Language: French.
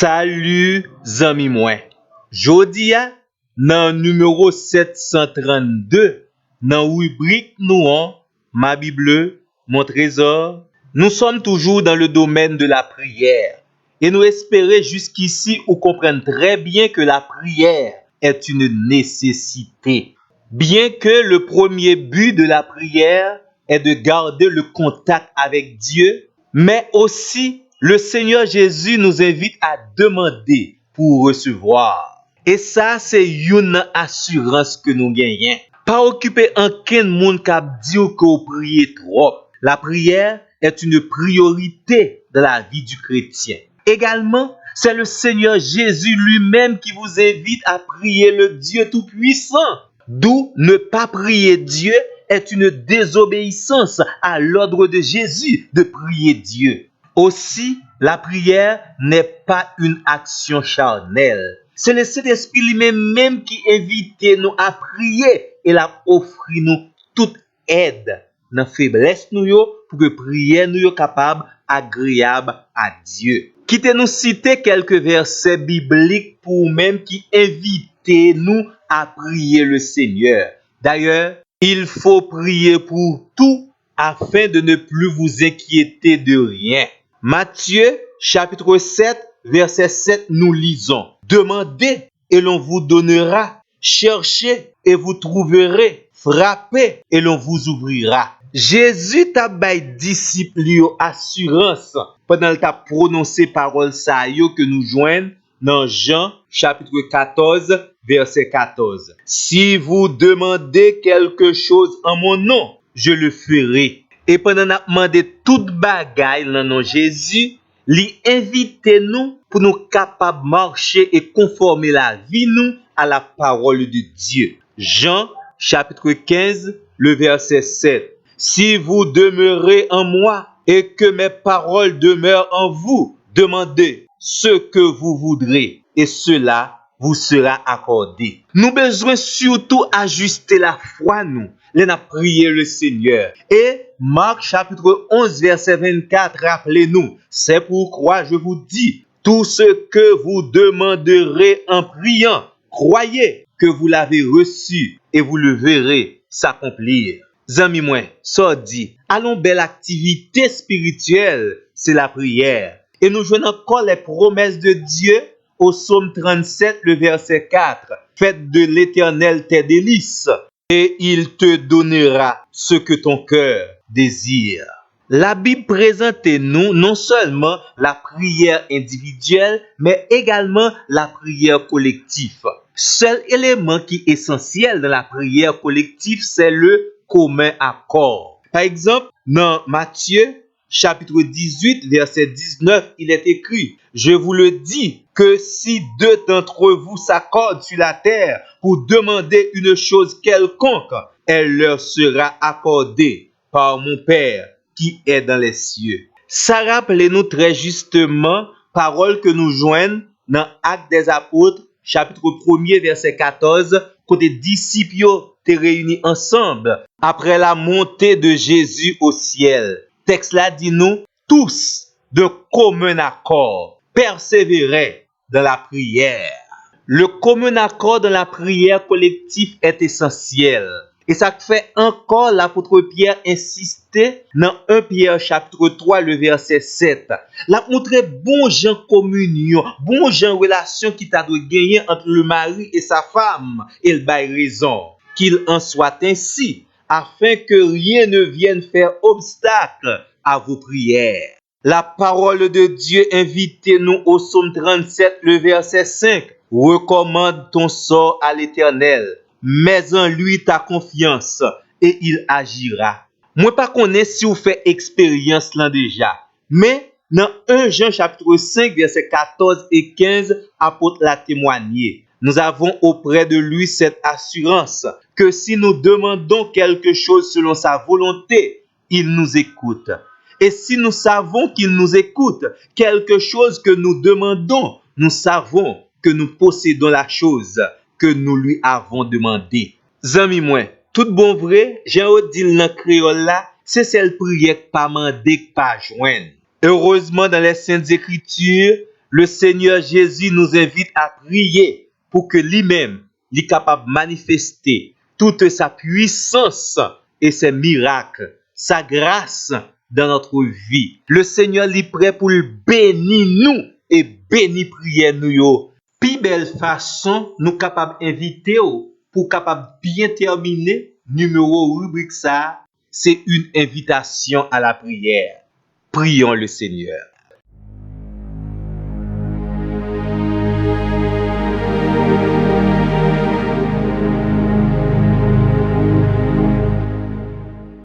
Salut zami mwen. Jodi a nan numéro 732 nan rubrique nou an Ma Bible, mon trésor, nous sommes toujours dans le domaine de la prière et nous espérons jusqu'ici ou comprendre très bien que la prière est une nécessité. Bien que le premier but de la prière est de garder le contact avec Dieu, mais aussi le Seigneur Jésus nous invite à demander pour recevoir. Et ça, c'est une assurance que nous gagnons. Pas occuper aucun monde qui dit que vous priez trop. La prière est une priorité dans la vie du chrétien. Également, c'est le Seigneur Jésus lui-même qui vous invite à prier le Dieu Tout-Puissant. D'où ne pas prier Dieu est une désobéissance à l'ordre de Jésus de prier Dieu. Aussi, la prière n'est pas une action charnelle. C'est le Saint-Esprit lui-même qui invite nous à prier et l'a offre nous toute aide dans la faiblesse nous pour que prière nous soit capable agréable à Dieu. Quittez-nous citer quelques versets bibliques pour même qui invitent nous à prier le Seigneur. D'ailleurs, il faut prier pour tout afin de ne plus vous inquiéter de rien. Matthieu chapitre 7 verset 7 nous lisons: Demandez et l'on vous donnera, cherchez et vous trouverez, frappez et l'on vous ouvrira. Jésus t'a bay disciples yo assurance pendant t'a prononcé parole ça yo que nous joignent dans Jean chapitre 14 verset 14. Si vous demandez quelque chose en mon nom, je le ferai. Et pendant n'a demandé toute bagaille dans nom Jésus, li invite nous pour nous capables marcher et conformer la vie nous à la parole de Dieu. Jean chapitre 15 le verset 7. Si vous demeurez en moi et que mes paroles demeurent en vous, demandez ce que vous voudrez et cela vous sera accordé. Nous besoin surtout ajuster la foi nous. Nous avons prié le Seigneur. Et Marc chapitre 11 verset 24, rappelez-nous, c'est pourquoi je vous dis, tout ce que vous demanderez en priant, croyez que vous l'avez reçu et vous le verrez s'accomplir. Zami mwen, ça dit, allons belle activité spirituelle, c'est la prière. Et nous jouons encore les promesses de Dieu au psaume 37, le verset 4. Faites de l'Éternel tes délices et il te donnera ce que ton cœur désire. La Bible présente nous non seulement la prière individuelle, mais également la prière collective. Seul élément qui est essentiel dans la prière collective, c'est le commun accord. Par exemple, dans Matthieu chapitre 18, verset 19, il est écrit: Je vous le dis que si deux d'entre vous s'accordent sur la terre pour demander une chose quelconque, elle leur sera accordée par mon Père qui est dans les cieux. Ça rappelle-nous très justement parole que nous joignons dans Actes des Apôtres, chapitre 1er, verset 14, côté disciples étaient réunis ensemble après la montée de Jésus au ciel. Texte là dit nous tous de commun accord persévérer dans la prière. Le commun accord dans la prière collective est essentiel. Et ça fait encore l'apôtre Pierre insister dans 1 Pierre chapitre 3 le verset 7. L'a montré bon genre communion, bon genre relation qui t'a de gagner entre le mari et sa femme. Et il bail raison qu'il en soit ainsi afin que rien ne vienne faire obstacle à vos prières. La parole de Dieu invite-nous au psaume 37 le verset 5. Recommande ton sort à l'Éternel. Mets en lui ta confiance et il agira. Moi pas connais si vous fait expérience là déjà, mais dans 1 Jean chapitre 5 verset 14 et 15, apôtre l'a témoigné. Nous avons auprès de lui cette assurance que si nous demandons quelque chose selon sa volonté, il nous écoute. Et si nous savons qu'il nous écoute, quelque chose que nous demandons, nous savons que nous possédons la chose que nous lui avons demandé. Zami mwen, tout bon vrai, j'ai dit dans créole là, c'est celle prière pas mandé pas joindre. Heureusement dans les saintes écritures, Le Seigneur Jésus nous invite à prier pour que lui-même soit capable de manifester toute sa puissance et ses miracles, sa grâce dans notre vie. Le Seigneur est prêt pour le bénir nous et bénir prière nous yo. Puis belle façon nous capable inviter pour capable bien terminer numéro rubrique ça, c'est une invitation à la prière. Prions le Seigneur.